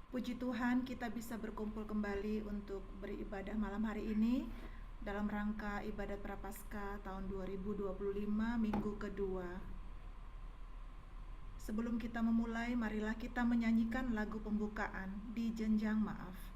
Puji Tuhan kita bisa berkumpul kembali untuk beribadah malam hari ini dalam rangka ibadat Prapaskah tahun 2025 minggu kedua. Sebelum kita memulai, marilah kita menyanyikan lagu pembukaan Di Jenjang Maaf.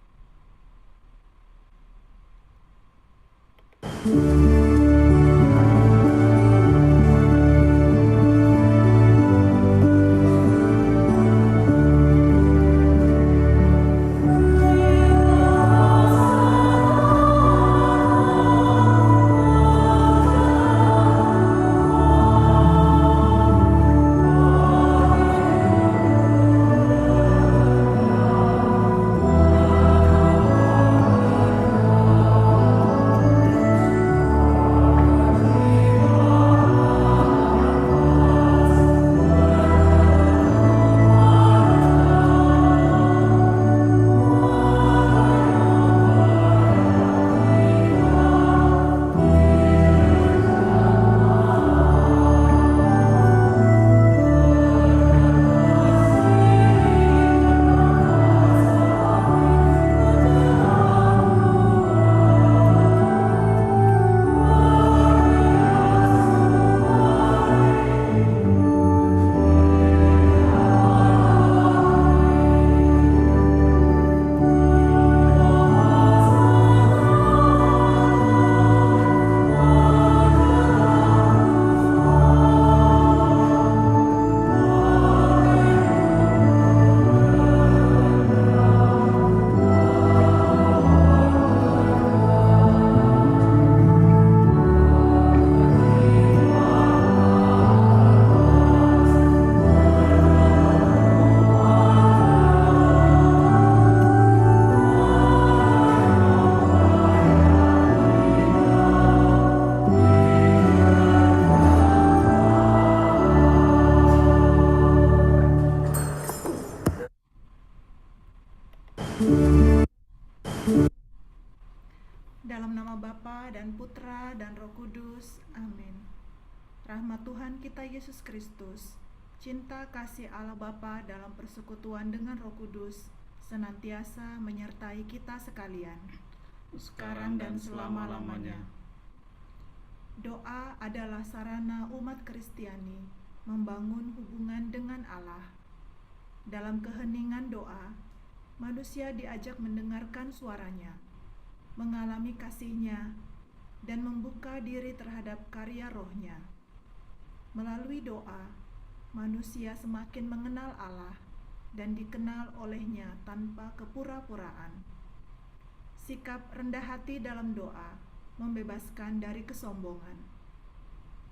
Dalam nama Bapa dan Putra dan Roh Kudus, amin. Rahmat Tuhan kita Yesus Kristus, cinta kasih Allah Bapa dalam persekutuan dengan Roh Kudus, senantiasa menyertai kita sekalian, sekarang dan selama-lamanya. Doa adalah sarana umat Kristiani membangun hubungan dengan Allah. Dalam keheningan doa, manusia diajak mendengarkan suaranya, mengalami kasih-Nya, dan membuka diri terhadap karya Roh-Nya. Melalui doa, manusia semakin mengenal Allah dan dikenal oleh-Nya tanpa kepura-puraan. Sikap rendah hati dalam doa membebaskan dari kesombongan.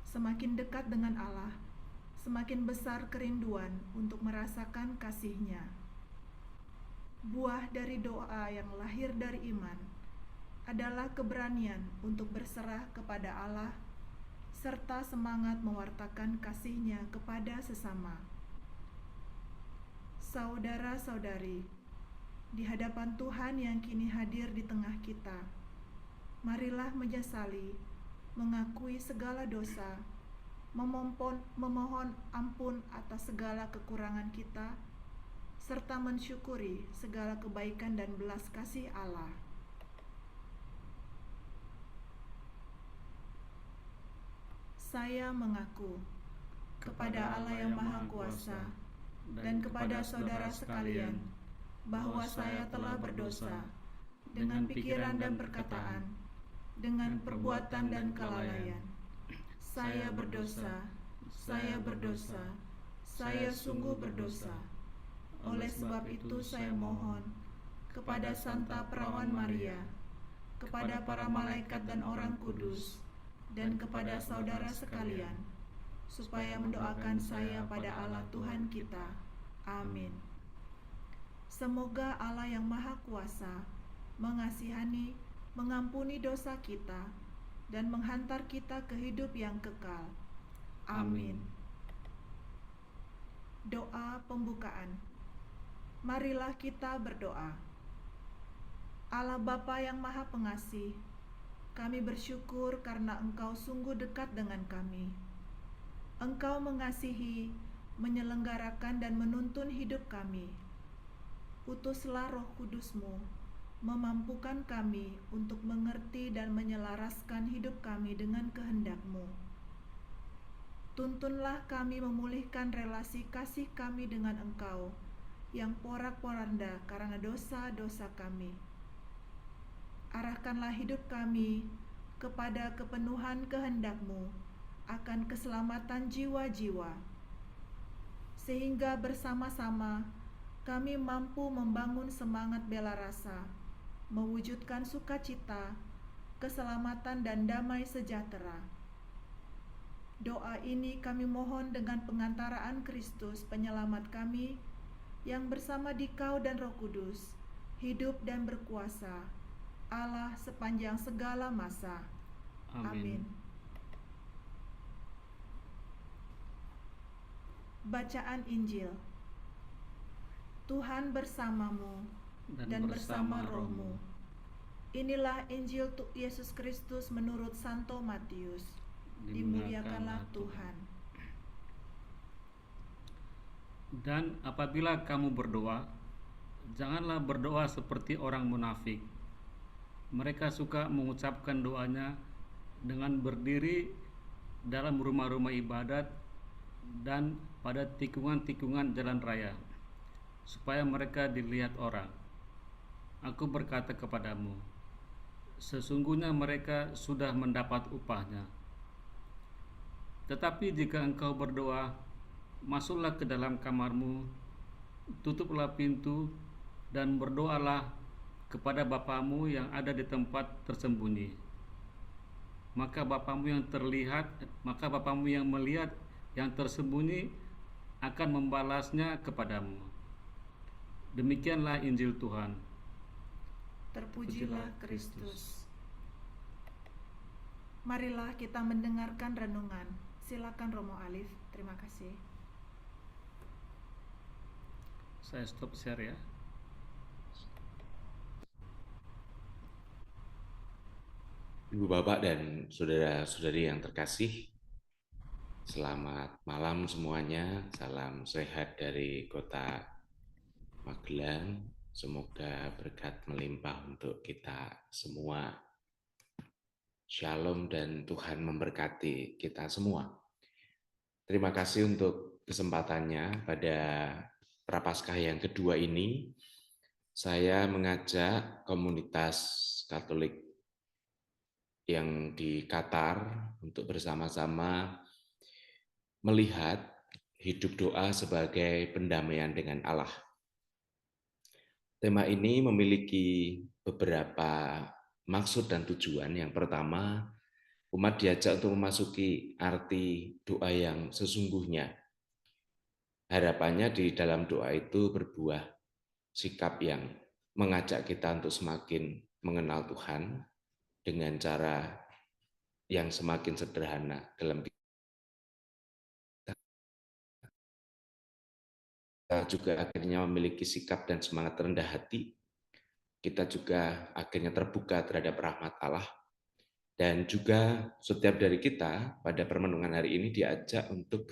Semakin dekat dengan Allah, semakin besar kerinduan untuk merasakan kasih-Nya. Buah dari doa yang lahir dari iman adalah keberanian untuk berserah kepada Allah, serta semangat mewartakan kasih-Nya kepada sesama. Saudara-saudari, di hadapan Tuhan yang kini hadir di tengah kita, marilah menyesali, mengakui segala dosa, memohon ampun atas segala kekurangan kita, serta mensyukuri segala kebaikan dan belas kasih Allah. Saya mengaku kepada Allah yang Maha Kuasa dan kepada saudara sekalian bahwa saya telah berdosa dengan pikiran dan perkataan, dengan perbuatan dan kelalaian. Saya berdosa, saya sungguh berdosa. Oleh sebab itu saya mohon kepada Santa Perawan Maria, kepada para malaikat dan orang kudus, dan kepada saudara sekalian, supaya mendoakan saya pada Allah Tuhan kita. Amin. Semoga Allah yang Maha Kuasa mengasihani, mengampuni dosa kita, dan menghantar kita ke hidup yang kekal. Amin. Doa pembukaan. Marilah kita berdoa. Allah Bapa yang Maha Pengasih, kami bersyukur karena Engkau sungguh dekat dengan kami. Engkau mengasihi, menyelenggarakan dan menuntun hidup kami. Utuslah Roh Kudus-Mu, memampukan kami untuk mengerti dan menyelaraskan hidup kami dengan kehendak-Mu. Tuntunlah kami memulihkan relasi kasih kami dengan Engkau, yang porak-poranda karena dosa-dosa kami. Arahkanlah hidup kami kepada kepenuhan kehendak-Mu akan keselamatan jiwa-jiwa, sehingga bersama-sama kami mampu membangun semangat bela rasa, mewujudkan sukacita, keselamatan dan damai sejahtera. Doa ini kami mohon dengan pengantaraan Kristus penyelamat kami, yang bersama Dikau dan Roh Kudus, hidup dan berkuasa, Allah sepanjang segala masa. Amin. Bacaan Injil. Tuhan bersamamu dan bersama rohmu. Inilah Injil Yesus Kristus menurut Santo Matius. Dimuliakanlah Tuhan. Dan apabila kamu berdoa, janganlah berdoa seperti orang munafik. Mereka suka mengucapkan doanya dengan berdiri dalam rumah-rumah ibadat dan pada tikungan-tikungan jalan raya, supaya mereka dilihat orang. Aku berkata kepadamu, sesungguhnya mereka sudah mendapat upahnya. Tetapi jika engkau berdoa, masuklah ke dalam kamarmu, tutuplah pintu, dan berdoalah kepada Bapamu yang ada di tempat tersembunyi. Maka Bapamu yang melihat yang tersembunyi akan membalasnya kepadamu. Demikianlah Injil Tuhan. Terpujilah Kristus. Marilah kita mendengarkan renungan. Silakan Romo Alif. Terima kasih. Saya stop share ya. Ibu Bapak dan saudara-saudari yang terkasih, selamat malam semuanya. Salam sehat dari kota Magelang. Semoga berkat melimpah untuk kita semua. Shalom dan Tuhan memberkati kita semua. Terima kasih untuk kesempatannya pada Prapaskah yang kedua ini. Saya mengajak komunitas Katolik yang di Qatar untuk bersama-sama melihat hidup doa sebagai pendamaian dengan Allah. Tema ini memiliki beberapa maksud dan tujuan. Yang pertama, umat diajak untuk memasuki arti doa yang sesungguhnya. Harapannya di dalam doa itu berbuah sikap yang mengajak kita untuk semakin mengenal Tuhan dengan cara yang semakin sederhana dalam kita juga akhirnya memiliki sikap dan semangat rendah hati. Kita juga akhirnya terbuka terhadap rahmat Allah. Dan juga setiap dari kita pada permenungan hari ini diajak untuk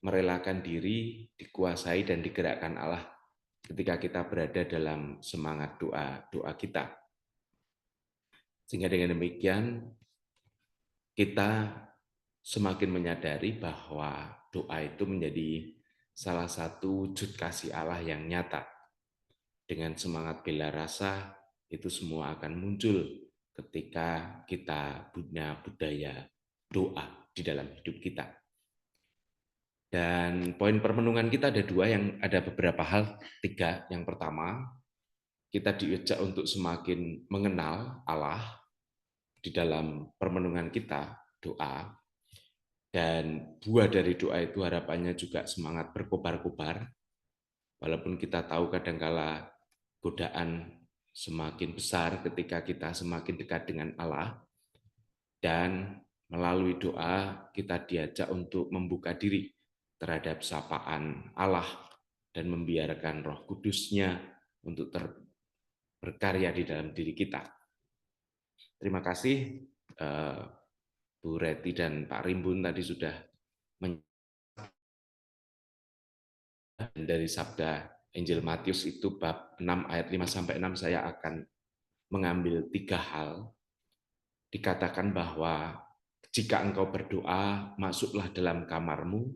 merelakan diri, dikuasai dan digerakkan Allah ketika kita berada dalam semangat doa kita. Sehingga dengan demikian kita semakin menyadari bahwa doa itu menjadi salah satu wujud kasih Allah yang nyata. Dengan semangat bela rasa, itu semua akan muncul ketika kita punya budaya doa di dalam hidup kita. Dan poin permenungan kita ada dua, yang ada beberapa hal, tiga. Yang pertama, kita diajak untuk semakin mengenal Allah di dalam permenungan kita, doa. Dan buah dari doa itu harapannya juga semangat berkobar-kobar, walaupun kita tahu kadangkala godaan semakin besar ketika kita semakin dekat dengan Allah. Dan melalui doa kita diajak untuk membuka diri terhadap sapaan Allah dan membiarkan Roh Kudus-Nya untuk berkarya di dalam diri kita. Terima kasih Bu Reti dan Pak Rimbun tadi sudah dari sabda Injil Matius itu bab 6 ayat 5-6 saya akan mengambil 3 hal. Dikatakan bahwa jika engkau berdoa, masuklah dalam kamarmu,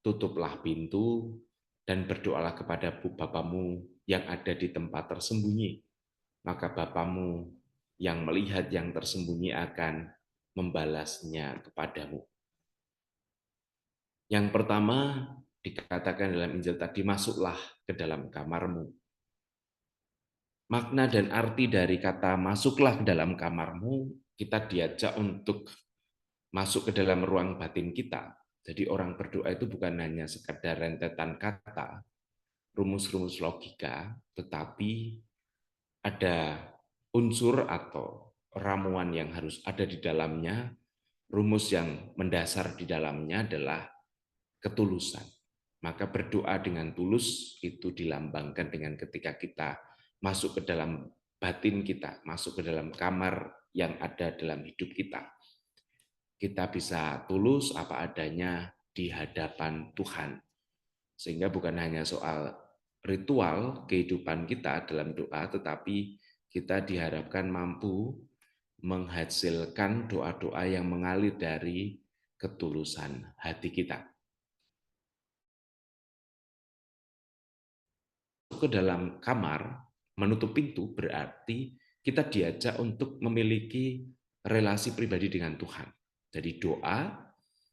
tutuplah pintu, dan berdoalah kepada Bapamu yang ada di tempat tersembunyi. Maka Bapamu yang melihat yang tersembunyi akan membalasnya kepadamu. Yang pertama dikatakan dalam Injil tadi, masuklah ke dalam kamarmu. Makna dan arti dari kata masuklah ke dalam kamarmu, kita diajak untuk masuk ke dalam ruang batin kita. Jadi orang berdoa itu bukan hanya sekadar rentetan kata, rumus-rumus logika, tetapi ada unsur atau ramuan yang harus ada di dalamnya. Rumus yang mendasar di dalamnya adalah ketulusan. Maka berdoa dengan tulus itu dilambangkan dengan ketika kita masuk ke dalam batin kita, masuk ke dalam kamar yang ada dalam hidup kita. Kita bisa tulus apa adanya di hadapan Tuhan. Sehingga bukan hanya soal ritual kehidupan kita dalam doa, tetapi kita diharapkan mampu menghasilkan doa-doa yang mengalir dari ketulusan hati kita. Ke dalam kamar, menutup pintu berarti kita diajak untuk memiliki relasi pribadi dengan Tuhan. Jadi doa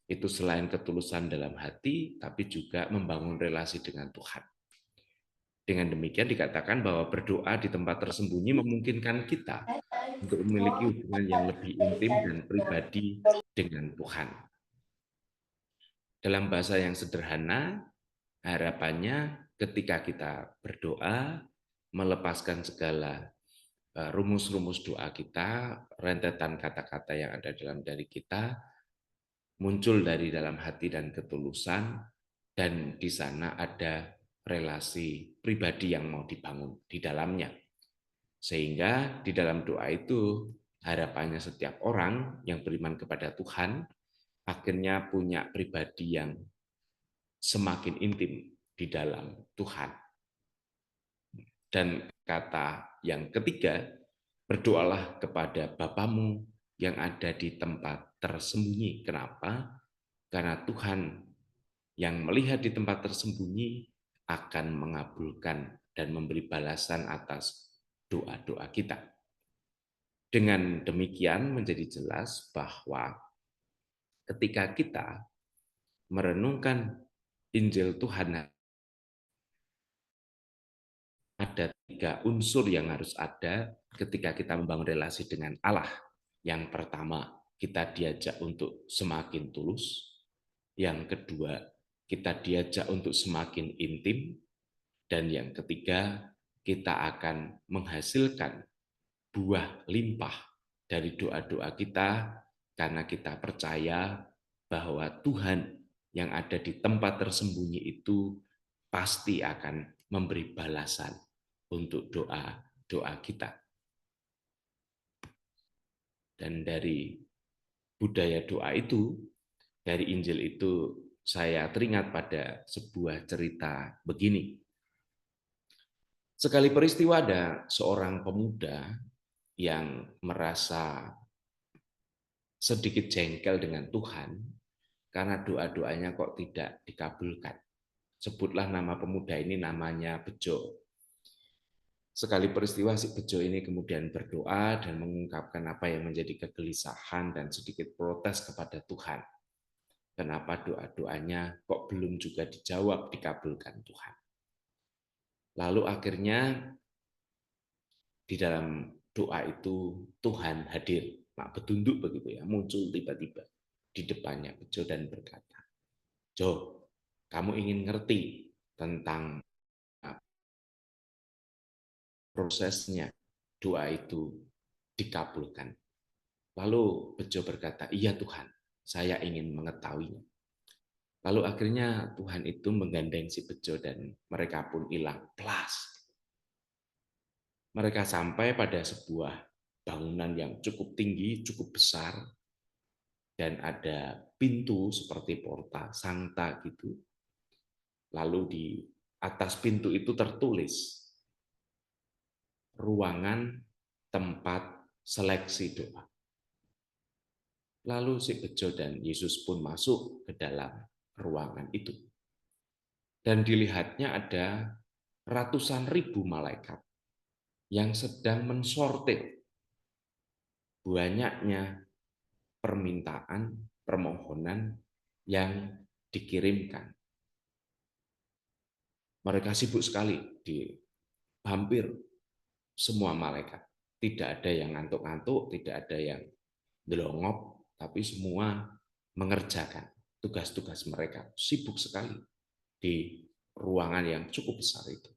itu selain ketulusan dalam hati, tapi juga membangun relasi dengan Tuhan. Dengan demikian dikatakan bahwa berdoa di tempat tersembunyi memungkinkan kita untuk memiliki hubungan yang lebih intim dan pribadi dengan Tuhan. Dalam bahasa yang sederhana, harapannya ketika kita berdoa, melepaskan segala rumus-rumus doa kita, rentetan kata-kata yang ada dalam diri kita, muncul dari dalam hati dan ketulusan, dan di sana ada relasi pribadi yang mau dibangun di dalamnya. Sehingga di dalam doa itu harapannya setiap orang yang beriman kepada Tuhan akhirnya punya pribadi yang semakin intim di dalam Tuhan. Dan kata yang ketiga, berdoalah kepada Bapamu yang ada di tempat tersembunyi. Kenapa? Karena Tuhan yang melihat di tempat tersembunyi akan mengabulkan dan memberi balasan atas doa-doa kita. Dengan demikian menjadi jelas bahwa ketika kita merenungkan Injil Tuhan, ada 3 unsur yang harus ada ketika kita membangun relasi dengan Allah. Yang pertama, kita diajak untuk semakin tulus. Yang kedua, kita diajak untuk semakin intim. Dan yang ketiga, kita akan menghasilkan buah limpah dari doa-doa kita karena kita percaya bahwa Tuhan yang ada di tempat tersembunyi itu pasti akan memberi balasan untuk doa-doa kita. Dan dari budaya doa itu, dari Injil itu, saya teringat pada sebuah cerita begini. Sekali peristiwa ada seorang pemuda yang merasa sedikit jengkel dengan Tuhan karena doa-doanya kok tidak dikabulkan. Sebutlah nama pemuda ini, namanya Bejo. Sekali peristiwa si Bejo ini kemudian berdoa dan mengungkapkan apa yang menjadi kegelisahan dan sedikit protes kepada Tuhan. Kenapa doa-doanya kok belum juga dijawab, dikabulkan Tuhan. Lalu akhirnya di dalam doa itu Tuhan hadir, mak betunduk begitu ya, muncul tiba-tiba di depannya Bejo dan berkata, "Jo, kamu ingin ngerti tentang prosesnya doa itu dikabulkan?" Lalu Bejo berkata, "Iya Tuhan, saya ingin mengetahuinya." Lalu akhirnya Tuhan itu menggandeng si Bejo dan mereka pun hilang. Plas. Mereka sampai pada sebuah bangunan yang cukup tinggi, cukup besar, dan ada pintu seperti porta, sangta gitu. Lalu di atas pintu itu tertulis ruangan tempat seleksi doa. Lalu si Bejo dan Yesus pun masuk ke dalam ruangan itu. Dan dilihatnya ada ratusan ribu malaikat yang sedang mensortir banyaknya permintaan, permohonan yang dikirimkan. Mereka sibuk sekali di hampir semua malaikat. Tidak ada yang ngantuk-ngantuk, tidak ada yang delongop, tapi semua mengerjakan tugas-tugas mereka. Sibuk sekali di ruangan yang cukup besar itu.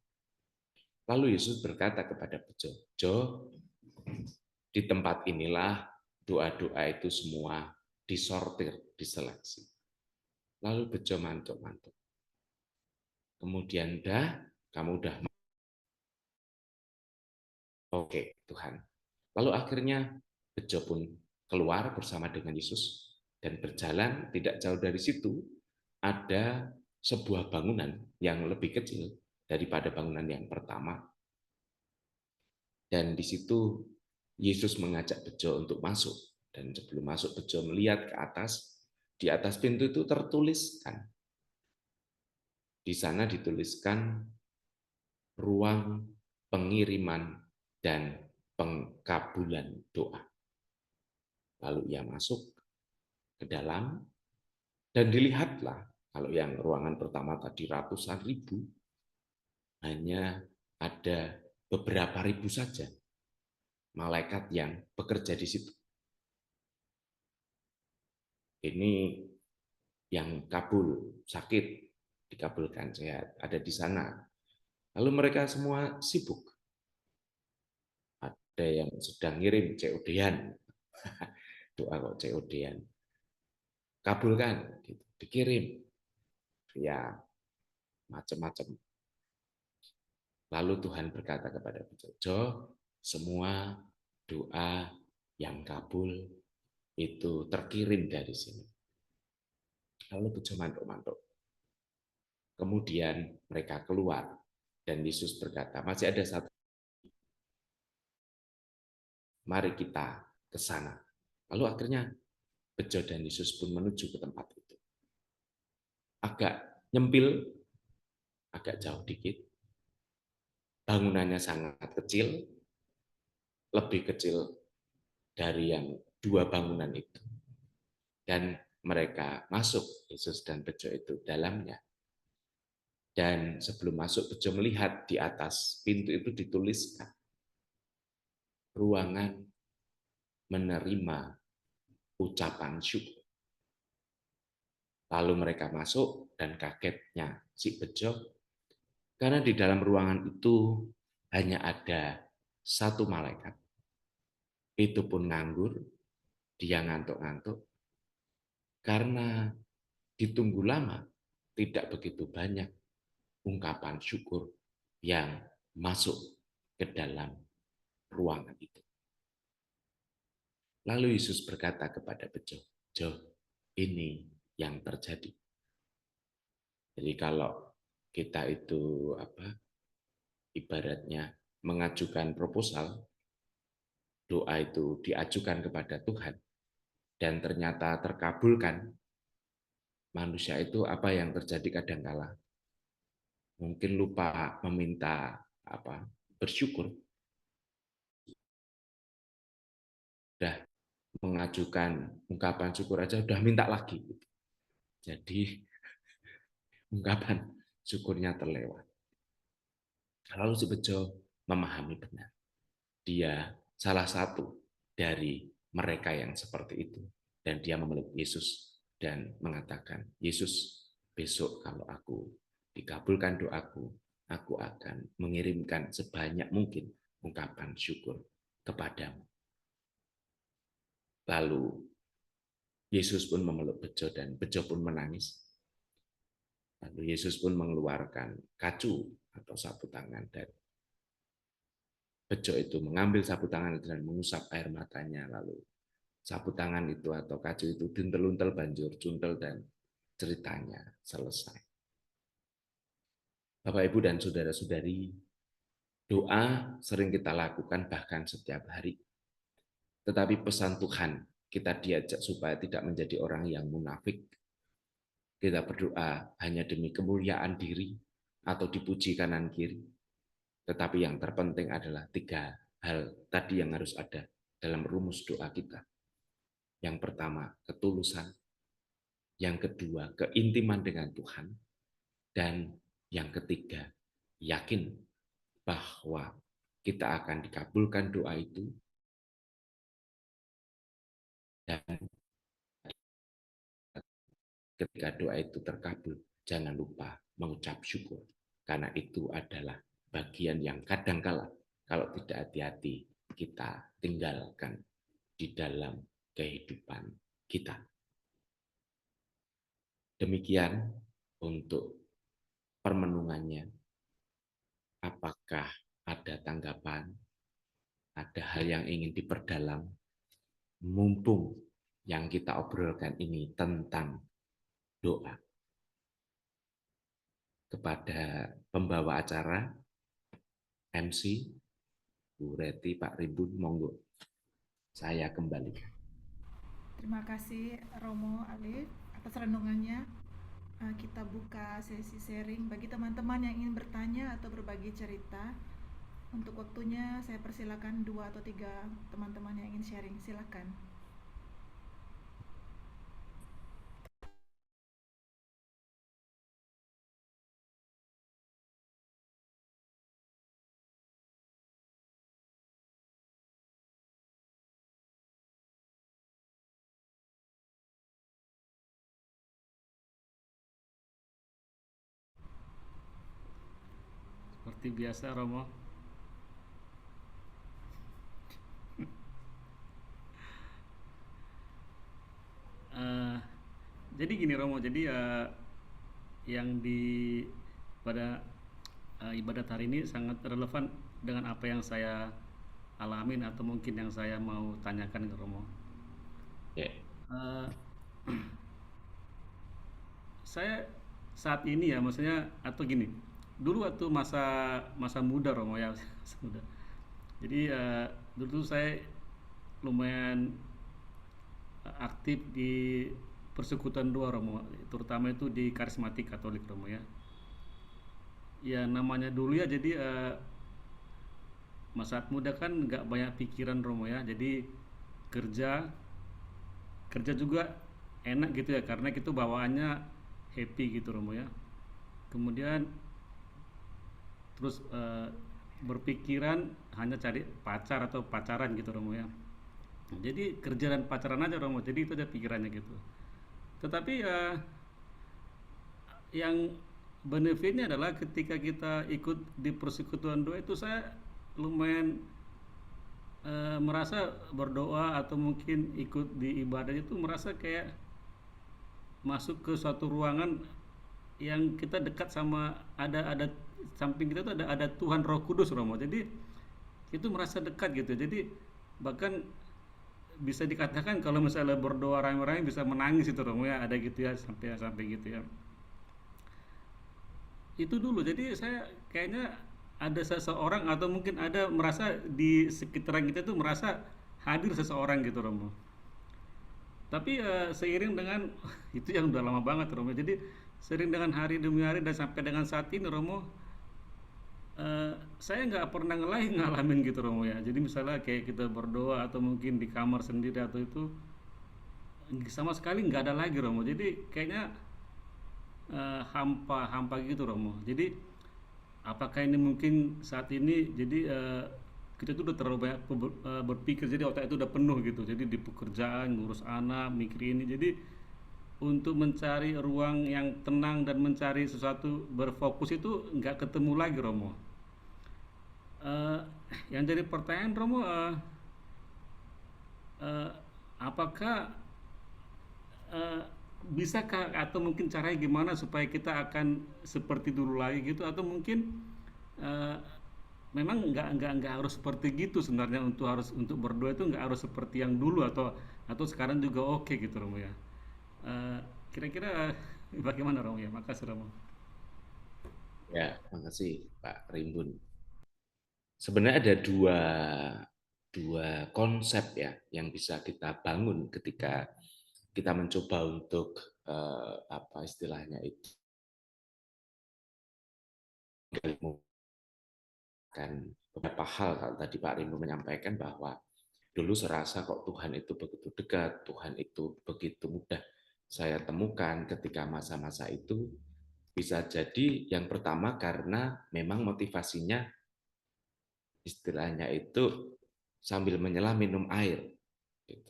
Lalu Yesus berkata kepada Bejo, Jo, di tempat inilah doa-doa itu semua disortir, diseleksi. Lalu Bejo mantuk-mantuk. Kemudian kamu udah. Oke, Tuhan. Lalu akhirnya Bejo pun keluar bersama dengan Yesus dan berjalan tidak jauh dari situ ada sebuah bangunan yang lebih kecil daripada bangunan yang pertama. Dan di situ Yesus mengajak Bejo untuk masuk. Dan sebelum masuk, Bejo melihat ke atas. Di atas pintu itu tertuliskan. Di sana dituliskan ruang pengiriman dan pengkabulan doa. Lalu ia masuk ke dalam dan dilihatlah, kalau yang ruangan pertama tadi ratusan ribu, hanya ada beberapa ribu saja malaikat yang bekerja di situ. Ini yang kabul, sakit, dikabulkan sehat, ada di sana. Lalu mereka semua sibuk. Ada yang sedang ngirim COD-an, doa kok COD-an. Kabulkan, gitu. Dikirim. Ya, macam-macam. Lalu Tuhan berkata kepada Bejo, semua doa yang kabul itu terkirim dari sini. Lalu Bejo mantuk-mantuk. Kemudian mereka keluar dan Yesus berkata, masih ada satu. Mari kita ke sana. Lalu akhirnya Bejo dan Yesus pun menuju ke tempat itu. Agak nyempil, agak jauh dikit. Bangunannya sangat kecil, lebih kecil dari yang dua bangunan itu. Dan mereka masuk, Yesus dan Bejo itu dalamnya. Dan sebelum masuk, Bejo melihat di atas pintu itu dituliskan ruangan menerima ucapan syukur. Lalu mereka masuk dan kagetnya si Bejo, karena di dalam ruangan itu hanya ada satu malaikat. Itu pun nganggur, dia ngantuk-ngantuk, karena ditunggu lama, tidak begitu banyak ungkapan syukur yang masuk ke dalam ruangan itu. Lalu Yesus berkata kepada Bejo, Jo, ini yang terjadi. Jadi kalau kita itu ibaratnya mengajukan proposal, doa itu diajukan kepada Tuhan dan ternyata terkabulkan, manusia itu apa yang terjadi kadangkala mungkin lupa meminta bersyukur. Sudah mengajukan ungkapan syukur aja udah minta lagi. Jadi ungkapan syukurnya terlewat. Lalu si Bejo memahami benar. Dia salah satu dari mereka yang seperti itu. Dan dia memeluk Yesus dan mengatakan, Yesus, besok kalau aku dikabulkan doaku, aku akan mengirimkan sebanyak mungkin ungkapan syukur kepadamu. Lalu Yesus pun memeluk Bejo dan Bejo pun menangis. Lalu Yesus pun mengeluarkan kacu atau sapu tangan dan Bejo itu mengambil sapu tangan itu dan mengusap air matanya. Lalu sapu tangan itu atau kacu itu dintel-untel banjur cuntel dan ceritanya selesai. Bapak, Ibu, dan saudara-saudari, doa sering kita lakukan bahkan setiap hari. Tetapi pesan Tuhan, kita diajak supaya tidak menjadi orang yang munafik. Kita berdoa hanya demi kemuliaan diri atau dipuji kanan kiri. Tetapi yang terpenting adalah 3 hal tadi yang harus ada dalam rumus doa kita. Yang pertama, ketulusan. Yang kedua, keintiman dengan Tuhan. Dan yang ketiga, yakin bahwa kita akan dikabulkan doa itu. Dan ketika doa itu terkabul, jangan lupa mengucap syukur. Karena itu adalah bagian yang kadangkala kalau tidak hati-hati kita tinggalkan di dalam kehidupan kita. Demikian untuk permenungannya. Apakah ada tanggapan? Ada hal yang ingin diperdalam? Mumpung yang kita obrolkan ini tentang doa. Kepada pembawa acara, MC, Bu Reti, Pak Rimbun, monggo. Saya kembalikan. Terima kasih Romo Alif atas renungannya. Kita buka sesi sharing bagi teman-teman yang ingin bertanya atau berbagi cerita. Untuk waktunya saya persilakan 2 atau 3 teman-teman yang ingin sharing. Silakan. Seperti biasa Romo. Eh, jadi gini Romo, jadi yang pada ibadat hari ini sangat relevan dengan apa yang saya alamin atau mungkin yang saya mau tanyakan ke Romo. Ya. Eh, saya saat ini ya, maksudnya atau gini, dulu waktu masa muda Romo ya, masa muda. Jadi dulu tuh saya lumayan aktif di persekutuan doa Romo, terutama itu di karismatik Katolik Romo ya. Ya namanya dulu ya, jadi masa muda kan nggak banyak pikiran Romo ya, jadi kerja kerja juga enak gitu ya, karena itu bawaannya happy gitu Romo ya. Kemudian terus berpikiran hanya cari pacar atau pacaran gitu Romo ya. Jadi kerja dan pacaran aja Romo, jadi itu aja pikirannya gitu. Tetapi yang benefitnya adalah ketika kita ikut di persekutuan doa itu, saya lumayan merasa berdoa atau mungkin ikut di ibadah itu merasa kayak masuk ke suatu ruangan yang kita dekat sama ada samping kita tuh ada Tuhan Roh Kudus Romo. Jadi itu merasa dekat gitu. Jadi bahkan bisa dikatakan kalau misalnya berdoa rame-rame bisa menangis itu Romo ya, ada gitu ya, sampai gitu ya. Itu dulu. Jadi saya kayaknya ada seseorang atau mungkin ada merasa di sekitaran kita tuh merasa hadir seseorang gitu Romo. Tapi seiring dengan itu yang udah lama banget Romo. Jadi sering dengan hari demi hari dan sampai dengan saat ini Romo, saya nggak pernah ngalamin gitu Romo ya. Jadi misalnya kayak kita berdoa atau mungkin di kamar sendiri atau itu sama sekali nggak ada lagi Romo. Jadi kayaknya hampa gitu Romo. Jadi apakah ini mungkin saat ini jadi kita tuh udah terlalu banyak berpikir, jadi otak itu udah penuh gitu. Jadi di pekerjaan, ngurus anak, mikir ini. Jadi untuk mencari ruang yang tenang dan mencari sesuatu berfokus itu nggak ketemu lagi Romo. Yang jadi pertanyaan Romo, apakah bisakah atau mungkin caranya gimana supaya kita akan seperti dulu lagi gitu, atau mungkin memang nggak harus seperti gitu sebenarnya, untuk berdoa itu nggak harus seperti yang dulu atau sekarang juga oke gitu Romo ya. Kira-kira bagaimana Romo ya? Makasih Romo. Ya, makasih Pak Rimbun. Sebenarnya ada dua konsep ya yang bisa kita bangun ketika kita mencoba untuk apa istilahnya itu kan beberapa hal. Kalau tadi Pak Rindu menyampaikan bahwa dulu serasa kok Tuhan itu begitu dekat, Tuhan itu begitu mudah saya temukan ketika masa-masa itu. Bisa jadi yang pertama karena memang motivasinya istilahnya itu sambil menyelam minum air, gitu.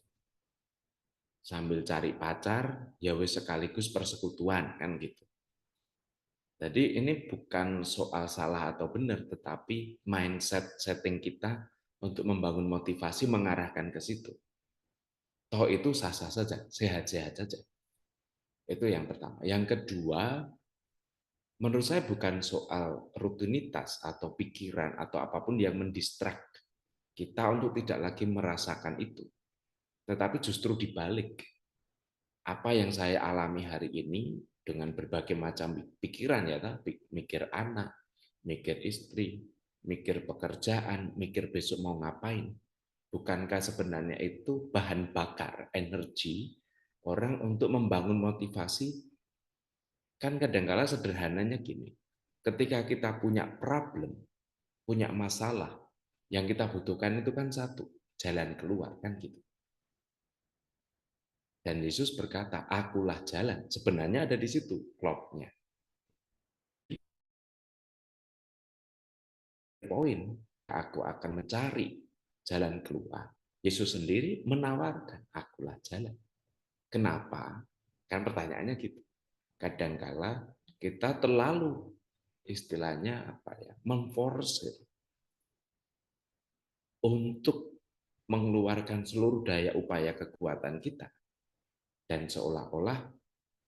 Sambil cari pacar, ya wis sekaligus persekutuan kan gitu. Jadi ini bukan soal salah atau benar, tetapi mindset setting kita untuk membangun motivasi mengarahkan ke situ. Toh itu sah-sah saja, sehat-sehat saja. Itu yang pertama. Yang kedua, menurut saya bukan soal rutinitas atau pikiran atau apapun yang mendistrak kita untuk tidak lagi merasakan itu. Tetapi justru dibalik. Apa yang saya alami hari ini dengan berbagai macam pikiran ya, tapi mikir anak, mikir istri, mikir pekerjaan, mikir besok mau ngapain. Bukankah sebenarnya itu bahan bakar energi orang untuk membangun motivasi? Kan kadang-kala sederhananya gini, ketika kita punya problem, punya masalah, yang kita butuhkan itu kan satu, jalan keluar kan gitu. Dan Yesus berkata, akulah jalan. Sebenarnya ada di situ plotnya. Poin, aku akan mencari jalan keluar. Yesus sendiri menawarkan, akulah jalan. Kenapa? Kan pertanyaannya gitu. Kadangkala kita terlalu istilahnya apa ya, memforsir untuk mengeluarkan seluruh daya upaya kekuatan kita, dan seolah-olah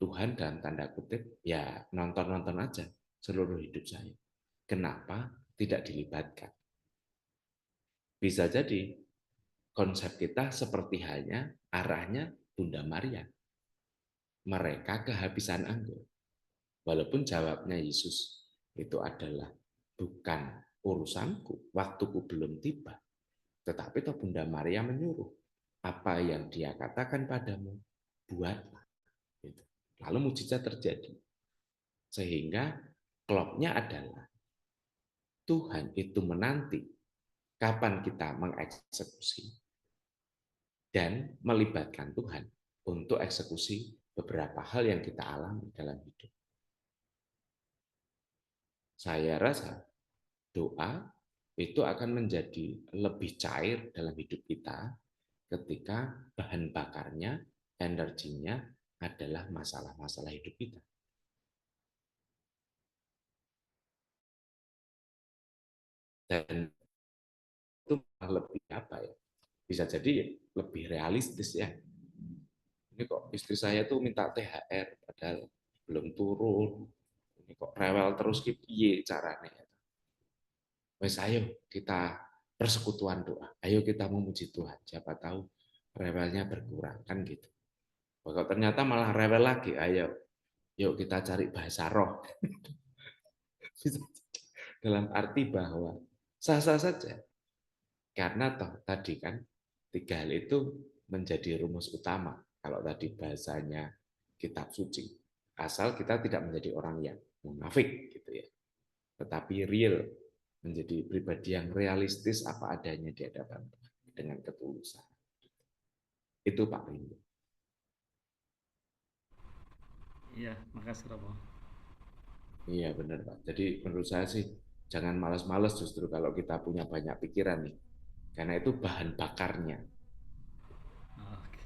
Tuhan dalam tanda kutip ya nonton-nonton aja seluruh hidup saya. Kenapa tidak dilibatkan? Bisa jadi konsep kita seperti halnya arahnya Bunda Maria. Mereka kehabisan anggur. Walaupun jawabnya Yesus itu adalah bukan urusanku, waktuku belum tiba. Tetapi toh Bunda Maria menyuruh, apa yang dia katakan padamu, buatlah. Lalu mujizat terjadi. Sehingga klopnya adalah Tuhan itu menanti kapan kita mengeksekusi dan melibatkan Tuhan untuk eksekusi beberapa hal yang kita alami dalam hidup. Saya rasa doa itu akan menjadi lebih cair dalam hidup kita ketika bahan bakarnya, energinya adalah masalah-masalah hidup kita. Dan itu lebih apa ya? Bisa jadi lebih realistis ya. Ini kok istri saya tuh minta THR padahal belum turun. Ini kok rewel terus piye caranya. Wes ayo kita persekutuan doa. Ayo kita memuji Tuhan. Siapa tahu rewelnya berkurang kan gitu. Kalau ternyata malah rewel lagi, ayo yuk kita cari bahasa roh. Dalam arti bahwa sah-sah saja. Karena toh tadi kan tiga hal itu menjadi rumus utama. Kalau tadi bahasanya kitab suci, asal kita tidak menjadi orang yang munafik gitu ya, tetapi real, menjadi pribadi yang realistis apa adanya di hadapan Tuhan dengan ketulusan. Itu Pak Rindu. Iya, makasih Romo. Iya benar Pak. Jadi menurut saya sih jangan malas-malas justru kalau kita punya banyak pikiran nih, karena itu bahan bakarnya. Oke.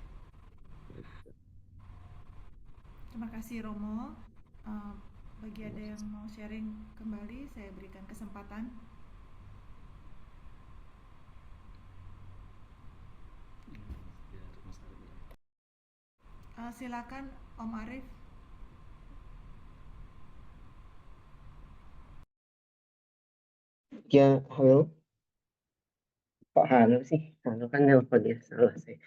Terima kasih Romo. Eh, Bagi ada yang mau sharing kembali, saya berikan kesempatan. Biar Mas Arif. Silakan Om Arif. Ya, halo. Kok halo sih? Halo kan nelpon ya, salah saya.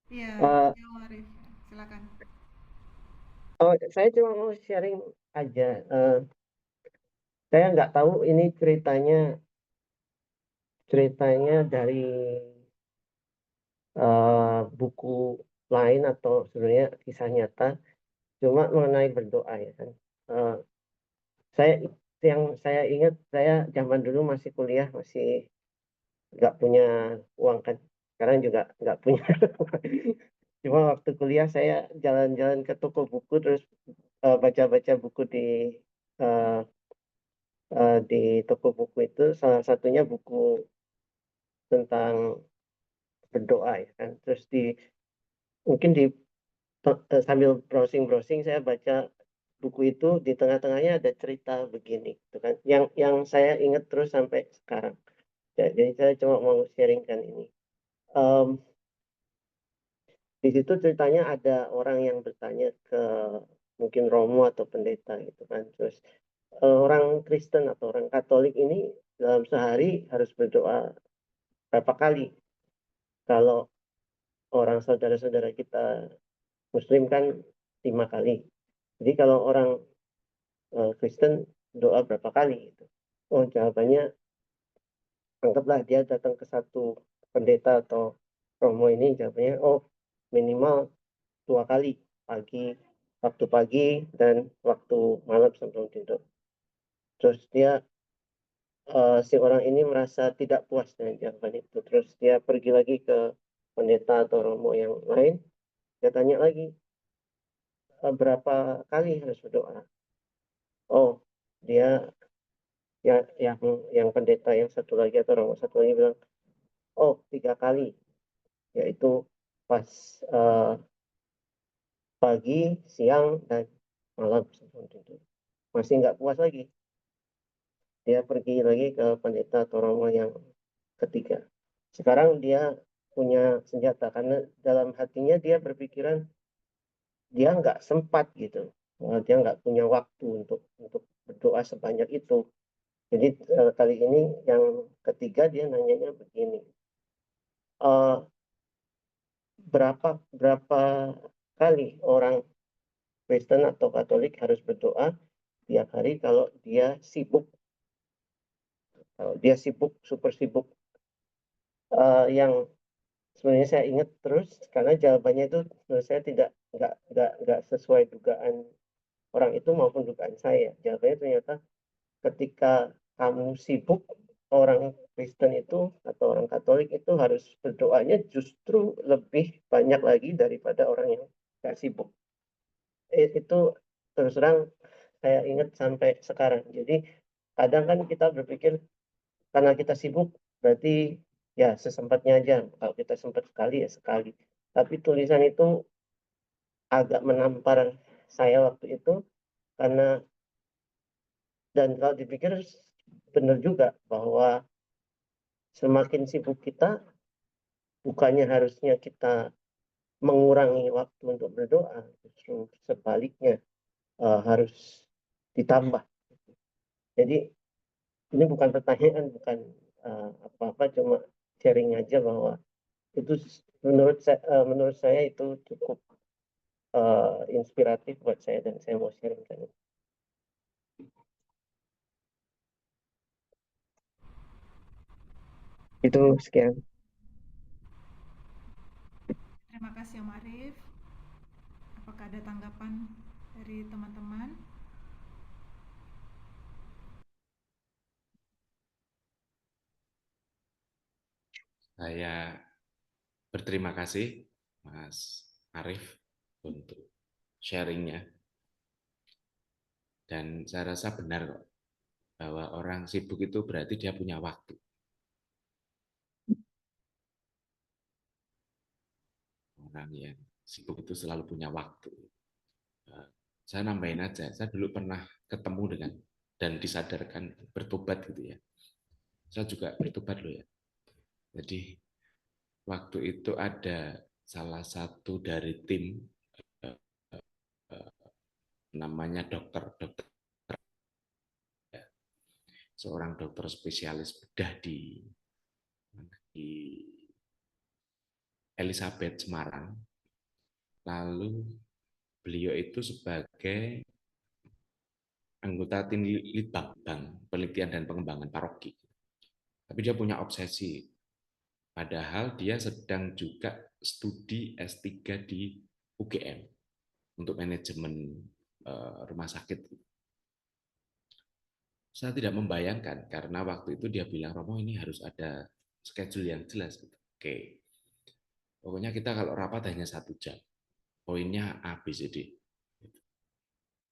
Iya, Eh, ya Om Arif. Silakan. saya cuma mau sharing aja. Saya nggak tahu ini ceritanya dari buku lain atau sebenarnya kisah nyata. Cuma mengenai berdoa ya kan. Eh, saya yang saya ingat, saya zaman dulu masih kuliah, masih nggak punya uang kan. Sekarang juga nggak punya. Cuma waktu kuliah saya jalan-jalan ke toko buku, terus baca-baca buku eh, di toko buku itu, salah satunya buku tentang berdoa ya kan. Terus mungkin sambil browsing-browsing saya baca buku itu, di tengah-tengahnya ada cerita begini gitu kan. Yang saya ingat terus sampai sekarang. Ya, jadi saya cuma mau sharingkan ini. Em, di situ ceritanya ada orang yang bertanya ke mungkin romo atau pendeta gitu kan. Terus orang Kristen atau orang Katolik ini dalam sehari harus berdoa berapa kali? Kalau orang saudara-saudara kita Muslim kan 5 kali. Jadi kalau orang Kristen doa berapa kali gitu? Oh, jawabannya, anggaplah dia datang ke satu pendeta atau romo ini, jawabannya oh minimal 2 kali, pagi, waktu pagi dan waktu malam sebelum tidur. Terus si orang ini merasa tidak puas dengan jawaban itu. Terus dia pergi lagi ke pendeta atau romo yang lain. Dia tanya lagi, berapa kali harus berdoa? Oh, dia ya yang pendeta yang satu lagi atau romo satu lagi bilang, oh 3 kali, yaitu pas eh, pagi, siang, dan malam sebelum tidur. Masih nggak puas lagi. Dia pergi lagi ke pendeta atau romo yang ketiga. Sekarang dia punya senjata, karena dalam hatinya dia berpikiran dia nggak sempat gitu. Dia nggak punya waktu untuk berdoa sebanyak itu. Jadi kali ini yang ketiga dia nanyanya begini, eh, berapa berapa kali orang Kristen atau Katolik harus berdoa tiap hari kalau dia sibuk, super sibuk. Yang sebenarnya saya ingat terus karena jawabannya itu menurut saya nggak sesuai dugaan orang itu maupun dugaan saya. Jawabannya ternyata ketika kamu sibuk, orang Kristen itu atau orang Katolik itu harus berdoanya justru lebih banyak lagi daripada orang yang nggak sibuk. Itu terus terang saya ingat sampai sekarang. Jadi kadang kan kita berpikir karena kita sibuk berarti ya sesempatnya aja. Kalau kita sempat sekali ya sekali. Tapi tulisan itu agak menampar saya waktu itu, karena dan kalau dipikir benar juga bahwa semakin sibuk kita, bukannya harusnya kita mengurangi waktu untuk berdoa, justru sebaliknya harus ditambah. Jadi ini bukan pertanyaan, bukan apa-apa, cuma sharing aja bahwa itu menurut saya itu cukup inspiratif buat saya dan saya mau sharingkan. Itu sekian. Terima kasih Om Arif. Apakah ada tanggapan dari teman-teman? Saya berterima kasih Mas Arif untuk sharingnya, dan saya rasa benar kok bahwa orang sibuk itu berarti dia punya waktu. Orang yang sibuk itu selalu punya waktu. Saya nambahin aja, saya dulu pernah ketemu dengan dan disadarkan bertobat gitu ya. Saya juga bertobat loh ya. Jadi waktu itu ada salah satu dari tim, namanya dokter, seorang dokter spesialis bedah di Elizabeth Semarang. Lalu beliau itu sebagai anggota tim Litbang Penelitian dan Pengembangan Paroki. Tapi dia punya obsesi. Padahal dia sedang juga studi S3 di UGM untuk manajemen rumah sakit. Saya tidak membayangkan karena waktu itu dia bilang, Romo ini harus ada schedule yang jelas. Oke, pokoknya kita kalau rapat hanya 1 jam. Poinnya A, B, C, D.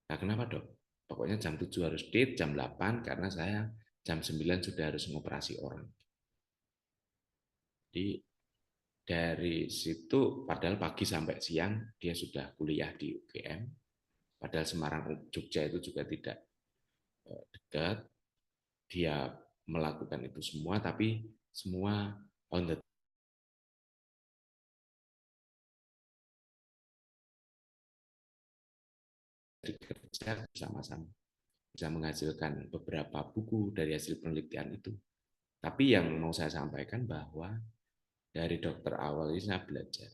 Nah, kenapa dok? Pokoknya jam 7 harus date, jam 8 karena saya jam 9 sudah harus mengoperasi orang. Jadi dari situ, padahal pagi sampai siang dia sudah kuliah di UGM. Padahal Semarang, Jogja itu juga tidak dekat. Dia melakukan itu semua, tapi semua on the kerja bersama-sama, bisa menghasilkan beberapa buku dari hasil penelitian itu. Tapi yang mau saya sampaikan bahwa dari dokter awal ini saya belajar,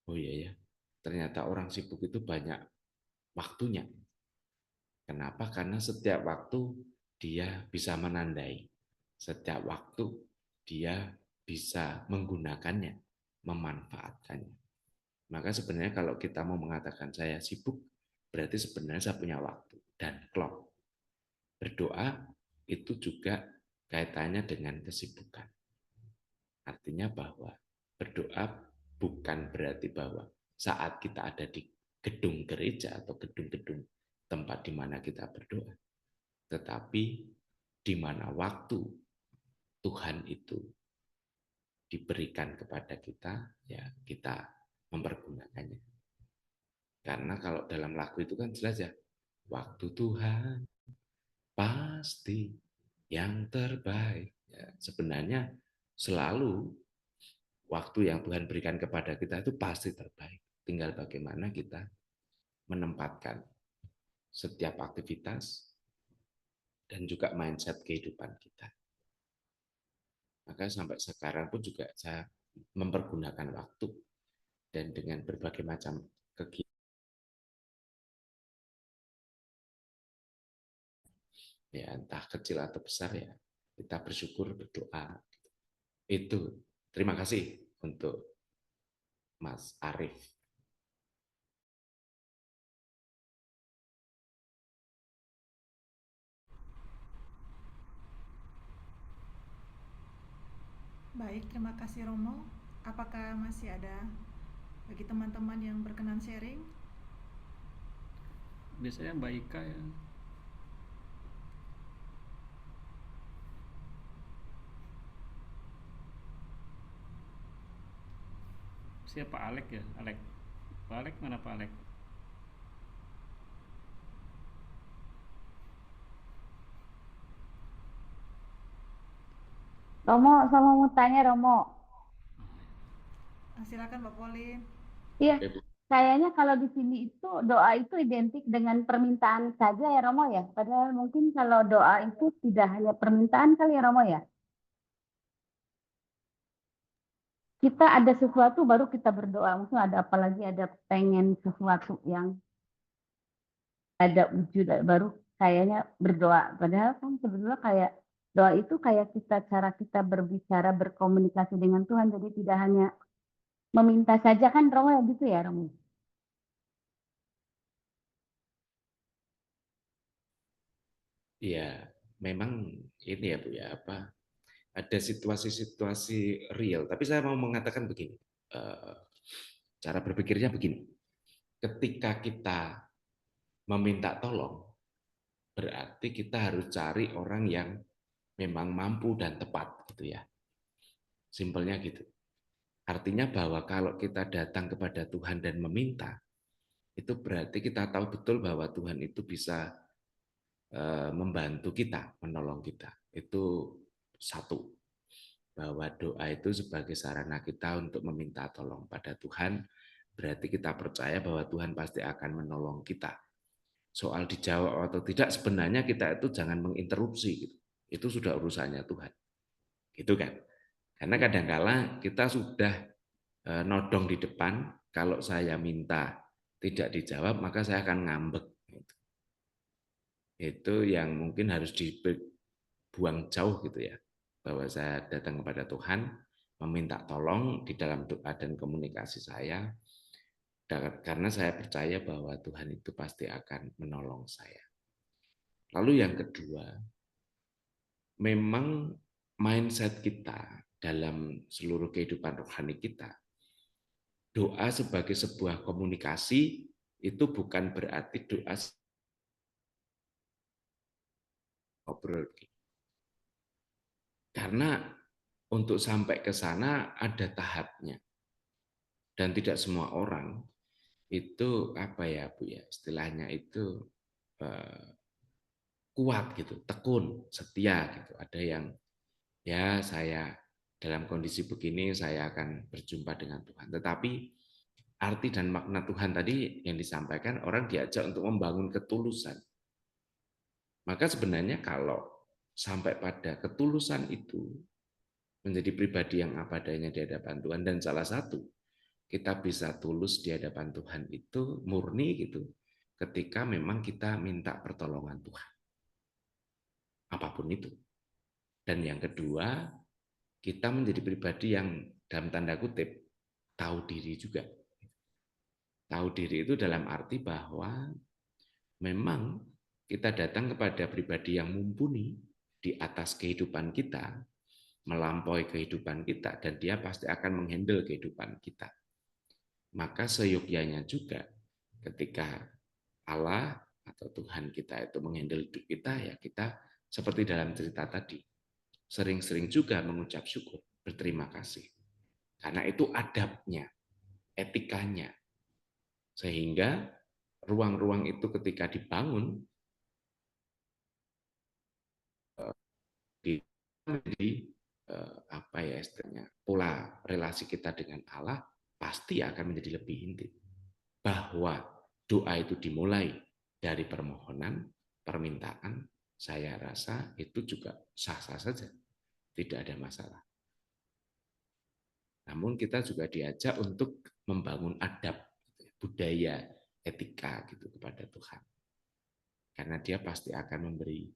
oh iya ya, ternyata orang sibuk itu banyak waktunya. Kenapa? Karena setiap waktu dia bisa menandai, setiap waktu dia bisa menggunakannya, memanfaatkannya. Maka sebenarnya kalau kita mau mengatakan saya sibuk, berarti sebenarnya saya punya waktu dan clock. Berdoa itu juga kaitannya dengan kesibukan. Artinya bahwa berdoa bukan berarti bahwa saat kita ada di gedung gereja atau gedung-gedung tempat di mana kita berdoa, tetapi di mana waktu Tuhan itu diberikan kepada kita, ya kita mempergunakannya. Karena kalau dalam lagu itu kan jelas ya, waktu Tuhan pasti yang terbaik. Ya, sebenarnya selalu waktu yang Tuhan berikan kepada kita itu pasti terbaik. Tinggal bagaimana kita menempatkan setiap aktivitas dan juga mindset kehidupan kita. Maka sampai sekarang pun juga saya mempergunakan waktu dan dengan berbagai macam kegiatan. Ya entah kecil atau besar ya, kita bersyukur, berdoa. Itu. Terima kasih untuk Mas Arief. Baik, terima kasih Romo. Apakah masih ada bagi teman-teman yang berkenan sharing? Biasanya Mbak Ika ya. Siapa Alek ya? Alek. Pak Alek mana Pak Alek? Romo, sama mau tanya Romo. Silakan Mbak Polin. Iya, Oke, Bu. kayaknya kalau di sini itu doa itu identik dengan permintaan saja ya Romo ya. Padahal mungkin kalau doa itu tidak hanya permintaan kali ya Romo ya. Kita ada sesuatu baru kita berdoa. Mungkin ada apalagi ada pengen sesuatu yang ada wujud baru kayaknya berdoa. Padahal kan sebetulnya kayak doa itu kayak kita cara kita berbicara berkomunikasi dengan Tuhan. Jadi tidak hanya meminta saja kan Romo ya gitu ya Romo. Ya, memang ini ya Bu ya, apa ada situasi-situasi real. Tapi saya mau mengatakan begini, cara berpikirnya begini. Ketika kita meminta tolong, berarti kita harus cari orang yang memang mampu dan tepat, gitu ya. Simpelnya gitu. Artinya bahwa kalau kita datang kepada Tuhan dan meminta, itu berarti kita tahu betul bahwa Tuhan itu bisa membantu kita, menolong kita. Itu satu. Bahwa doa itu sebagai sarana kita untuk meminta tolong pada Tuhan, berarti kita percaya bahwa Tuhan pasti akan menolong kita. Soal dijawab atau tidak, sebenarnya kita itu jangan menginterupsi. Gitu. Itu sudah urusannya Tuhan. Gitu kan? Karena kadang-kala kita sudah nodong di depan, kalau saya minta tidak dijawab, maka saya akan ngambek. Itu yang mungkin harus dibuang jauh gitu ya, bahwa saya datang kepada Tuhan meminta tolong di dalam doa dan komunikasi saya, karena saya percaya bahwa Tuhan itu pasti akan menolong saya. Lalu yang kedua, memang mindset kita dalam seluruh kehidupan rohani kita, doa sebagai sebuah komunikasi itu bukan berarti doa ngobrol. Karena untuk sampai ke sana ada tahapnya. Dan tidak semua orang itu apa ya Bu ya, istilahnya itu kuat gitu, tekun, setia gitu. Ada yang ya saya dalam kondisi begini saya akan berjumpa dengan Tuhan. Tetapi arti dan makna Tuhan tadi yang disampaikan, orang diajak untuk membangun ketulusan. Maka sebenarnya kalau sampai pada ketulusan itu, menjadi pribadi yang apa adanya di hadapan Tuhan, dan salah satu kita bisa tulus di hadapan Tuhan itu murni gitu, ketika memang kita minta pertolongan Tuhan. Apapun itu. Dan yang kedua, kita menjadi pribadi yang dalam tanda kutip tahu diri juga. Tahu diri itu dalam arti bahwa memang kita datang kepada pribadi yang mumpuni di atas kehidupan kita, melampaui kehidupan kita, dan dia pasti akan menghandle kehidupan kita. Maka seyogyanya juga ketika Allah atau Tuhan kita itu menghandle hidup kita, ya kita seperti dalam cerita tadi, sering-sering juga mengucap syukur, berterima kasih. Karena itu adabnya, etikanya. Sehingga ruang-ruang itu ketika dibangun, menjadi apa ya istilahnya, pola relasi kita dengan Allah pasti akan menjadi lebih intim. Bahwa doa itu dimulai dari permohonan, permintaan, saya rasa itu juga sah-sah saja, tidak ada masalah. Namun kita juga diajak untuk membangun adab, budaya, etika gitu kepada Tuhan. Karena dia pasti akan memberi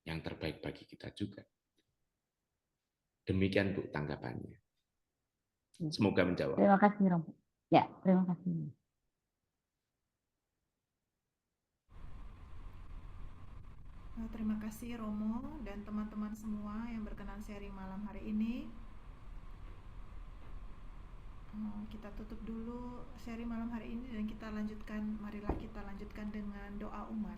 yang terbaik bagi kita juga. Demikian Bu tanggapannya. Semoga menjawab. Terima kasih Romo. Ya, terima kasih. Terima kasih Romo dan teman-teman semua yang berkenan sharing malam hari ini. Kita tutup dulu sharing malam hari ini dan kita lanjutkan, marilah kita lanjutkan dengan doa umat.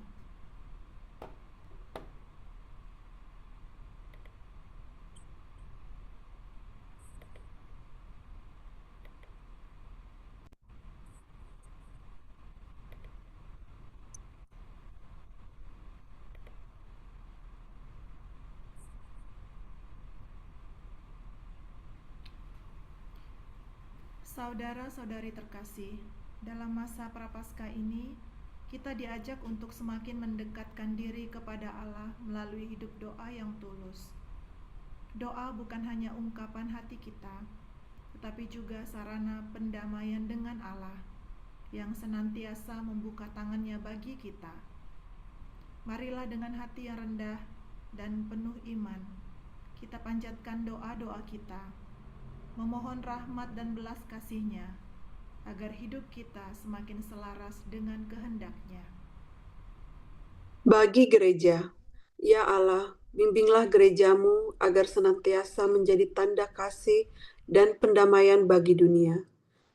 Saudara-saudari terkasih, dalam masa Prapaskah ini, kita diajak untuk semakin mendekatkan diri kepada Allah melalui hidup doa yang tulus. Doa bukan hanya ungkapan hati kita, tetapi juga sarana pendamaian dengan Allah yang senantiasa membuka tangannya bagi kita. Marilah dengan hati yang rendah dan penuh iman, kita panjatkan doa-doa kita, memohon rahmat dan belas kasih-Nya, agar hidup kita semakin selaras dengan kehendak-Nya. Bagi gereja, ya Allah, bimbinglah gerejamu agar senantiasa menjadi tanda kasih dan pendamaian bagi dunia.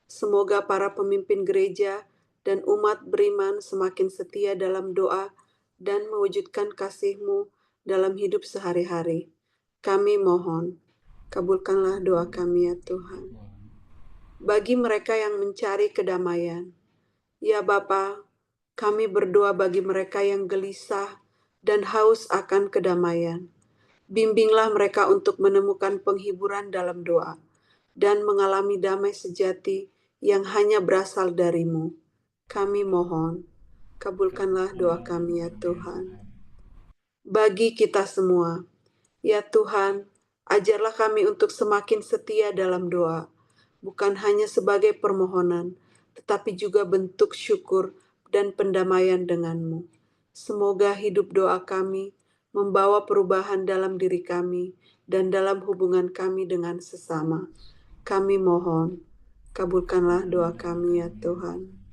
Semoga para pemimpin gereja dan umat beriman semakin setia dalam doa dan mewujudkan kasih-Mu dalam hidup sehari-hari. Kami mohon, kabulkanlah doa kami ya Tuhan. Bagi mereka yang mencari kedamaian, ya Bapa, kami berdoa bagi mereka yang gelisah dan haus akan kedamaian. Bimbinglah mereka untuk menemukan penghiburan dalam doa dan mengalami damai sejati yang hanya berasal dari-Mu. Kami mohon, kabulkanlah doa kami ya Tuhan. Bagi kita semua, ya Tuhan, ajarlah kami untuk semakin setia dalam doa, bukan hanya sebagai permohonan, tetapi juga bentuk syukur dan pendamaian dengan-Mu. Semoga hidup doa kami membawa perubahan dalam diri kami dan dalam hubungan kami dengan sesama. Kami mohon, kabulkanlah doa kami ya Tuhan.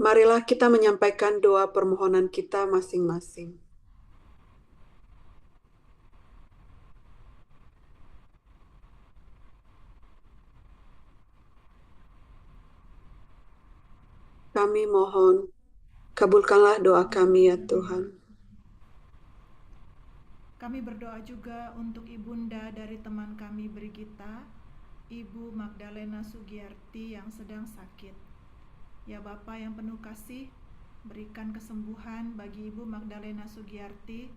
Marilah kita menyampaikan doa permohonan kita masing-masing. Kami mohon, kabulkanlah doa kami ya Tuhan. Kami berdoa juga untuk ibunda dari teman kami Brigita, Ibu Magdalena Sugiyarti yang sedang sakit. Ya Bapa yang penuh kasih, berikan kesembuhan bagi Ibu Magdalena Sugiyarti,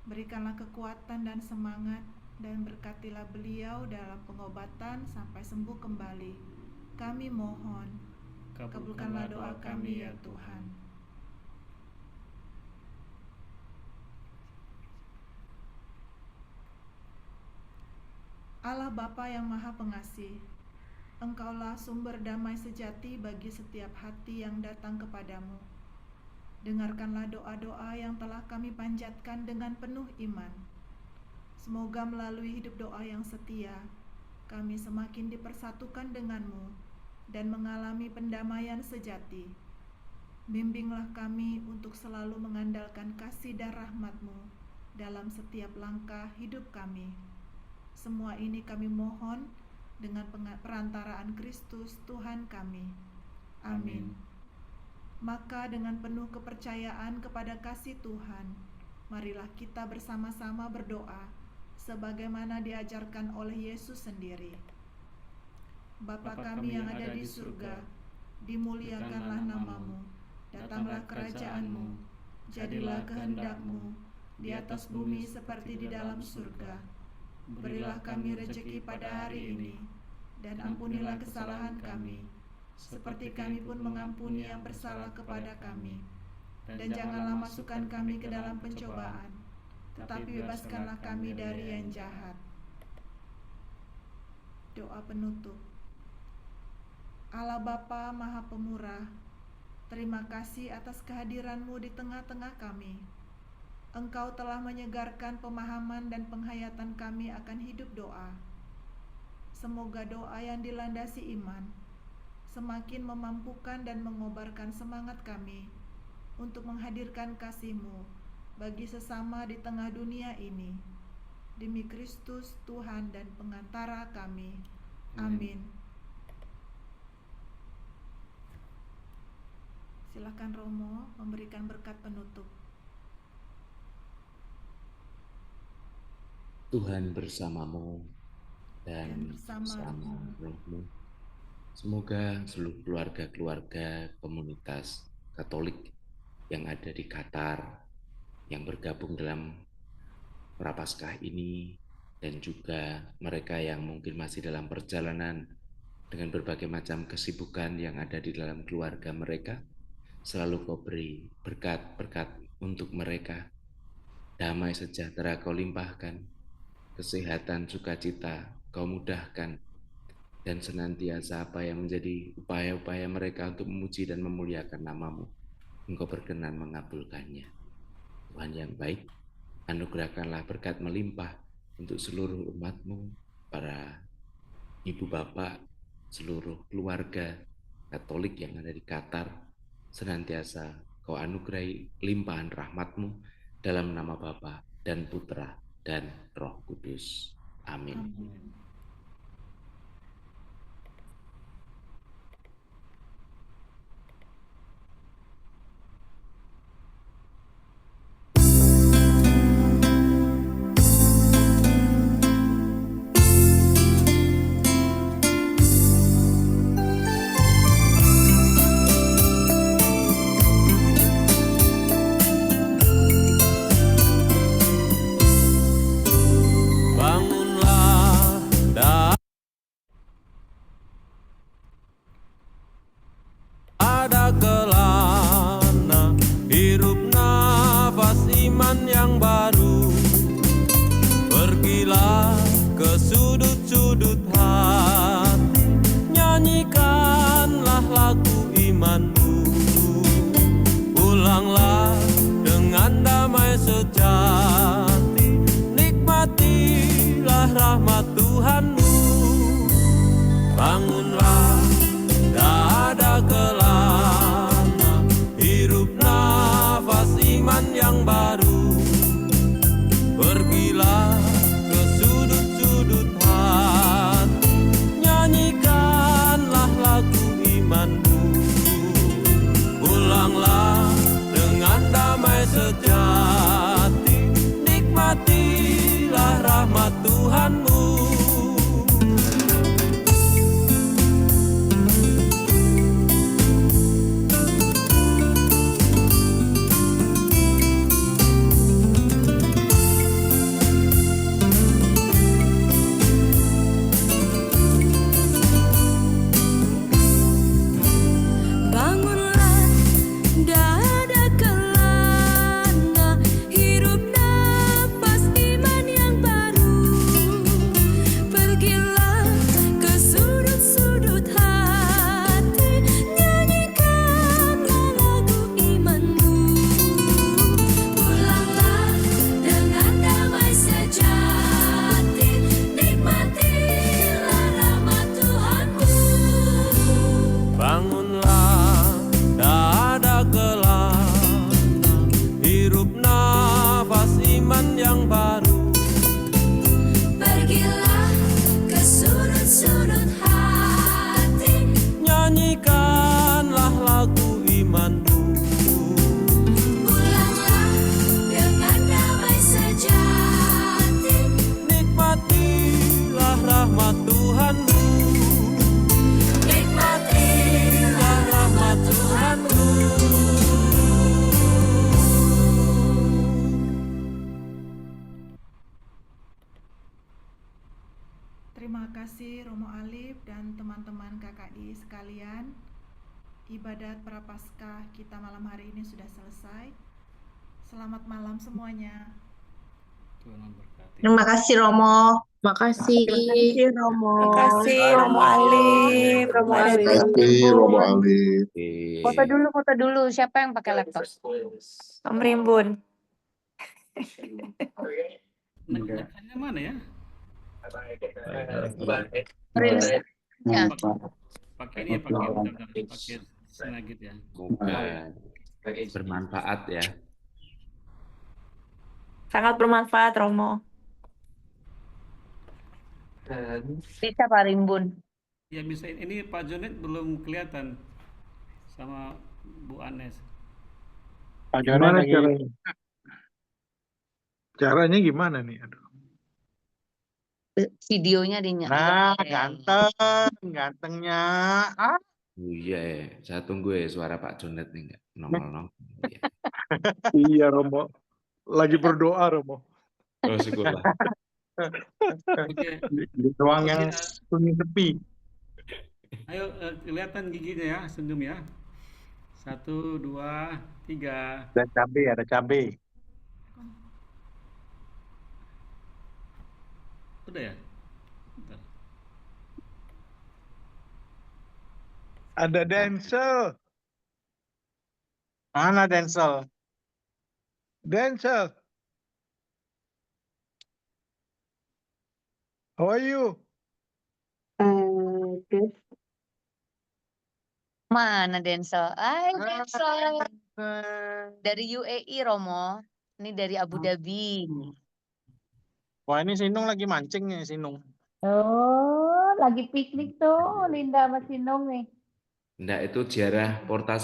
berikanlah kekuatan dan semangat, dan berkatilah beliau dalam pengobatan sampai sembuh kembali. Kami mohon, kabulkanlah doa kami ya Tuhan. Allah Bapa yang Maha Pengasih, Engkaulah sumber damai sejati bagi setiap hati yang datang kepadamu. Dengarkanlah doa-doa yang telah kami panjatkan dengan penuh iman. Semoga melalui hidup doa yang setia, kami semakin dipersatukan denganmu dan mengalami pendamaian sejati. Bimbinglah kami untuk selalu mengandalkan kasih dan rahmat-Mu dalam setiap langkah hidup kami. Semua ini kami mohon dengan perantaraan Kristus Tuhan kami. Amin. Maka dengan penuh kepercayaan kepada kasih Tuhan, marilah kita bersama-sama berdoa sebagaimana diajarkan oleh Yesus sendiri. Bapa kami yang ada di surga, dimuliakanlah nama-Mu, datanglah kerajaan-Mu, jadilah kehendak-Mu di atas bumi seperti di dalam surga. Berilah kami rejeki pada hari ini, dan ampunilah kesalahan kami, seperti kami pun mengampuni yang bersalah kepada kami. Dan janganlah masukkan kami ke dalam pencobaan, tetapi bebaskanlah kami dari yang jahat. Doa penutup. Allah Bapa Maha Pemurah, terima kasih atas kehadiran-Mu di tengah-tengah kami. Engkau telah menyegarkan pemahaman dan penghayatan kami akan hidup doa. Semoga doa yang dilandasi iman semakin memampukan dan mengobarkan semangat kami untuk menghadirkan kasih-Mu bagi sesama di tengah dunia ini. Demi Kristus Tuhan dan pengantara kami. Amin. Silakan Romo memberikan berkat penutup. Tuhan bersamamu dan bersama rohmu. Semoga seluruh keluarga-keluarga komunitas Katolik yang ada di Qatar, yang bergabung dalam Prapaskah ini, dan juga mereka yang mungkin masih dalam perjalanan dengan berbagai macam kesibukan yang ada di dalam keluarga mereka, selalu Kau beri berkat-berkat untuk mereka. Damai sejahtera Kau limpahkan, kesehatan, sukacita Kau mudahkan, dan senantiasa apa yang menjadi upaya-upaya mereka untuk memuji dan memuliakan nama-Mu, Engkau berkenan mengabulkannya. Tuhan yang baik, anugerahkanlah berkat melimpah untuk seluruh umat-Mu, para ibu bapak, seluruh keluarga Katolik yang ada di Qatar. Senantiasa Kau anugerahi limpahan rahmat-Mu dalam nama Bapa dan Putra dan Roh Kudus. Amin. Amin. imanmu. Pulanglah dengan damai sejati, nikmatilah rahmat Tuhanmu. Bangunlah, tak ada kelana, hirup nafas iman yang baru. Pergilah ke sudut-sudut hati, nyanyikanlah lagu imanmu. Pulanglah dengan damai sejati, nikmatilah rahmat Tuhanmu. Bangunlah, dada kelana, hirup nafas iman yang baru. Pergilah ke sudut-sudut hati, nyanyikanlah lagu imanmu. Pulanglah dengan damai sejati, nikmatilah rahmat Tuhanmu. Bangunlah, tak ada kelana, hirup nafas iman yang baru. Pergilah ke sudut-sudut hati, Nyanyikanlah lagu imanmu. pulanglah dengan damai sejati, Nikmatilah rahmat Tuhanmu. Nikmatilah rahmat Tuhanmu. Terima kasih Romo Alif dan teman-teman KKI sekalian. Ibadat Prapaskah kita malam hari ini sudah selesai. Selamat malam semuanya. Tuhan memberkati. Terima kasih Romo. Makasih. Romo. Makasih Romo Alif. Romo Alif. Makasih Romo Alif. Foto dulu. Siapa yang pakai laptop? Om Rimbun. Nekannya mana ya? Ya. Pakai ini ya, pakai Snagit ya. Semoga bermanfaat ya. Sangat bermanfaat Romo. Bisa Pak Rimbun. Ya bisa, ini Pak Jonet belum kelihatan sama Bu Anes. Pak Jonan caranya gimana nih? Aduh. Videonya dinyalakan. Nah, gantengnya. Ah. Iya ya, saya tunggu ya suara Pak Jonet nih nggak nongol. Ya. Iya Romo, lagi berdoa Romo. Oh syukurlah. Oke. Di ruang yang sunyi sepi. Ayo kelihatan giginya ya, senyum ya. 1, 2, 3. Ada cabai. Udah ya? Bentar. Ada Denzel. Mana Denzel? Denzel. How are you? Mana Denzel? Hai Denzel. Dari UAE Romo. Ini dari Abu Dhabi. Wah ini Sinung lagi mancing nih Sinung. Oh, lagi piknik tuh Linda sama Sinong nih. Enggak, itu ziarah Porta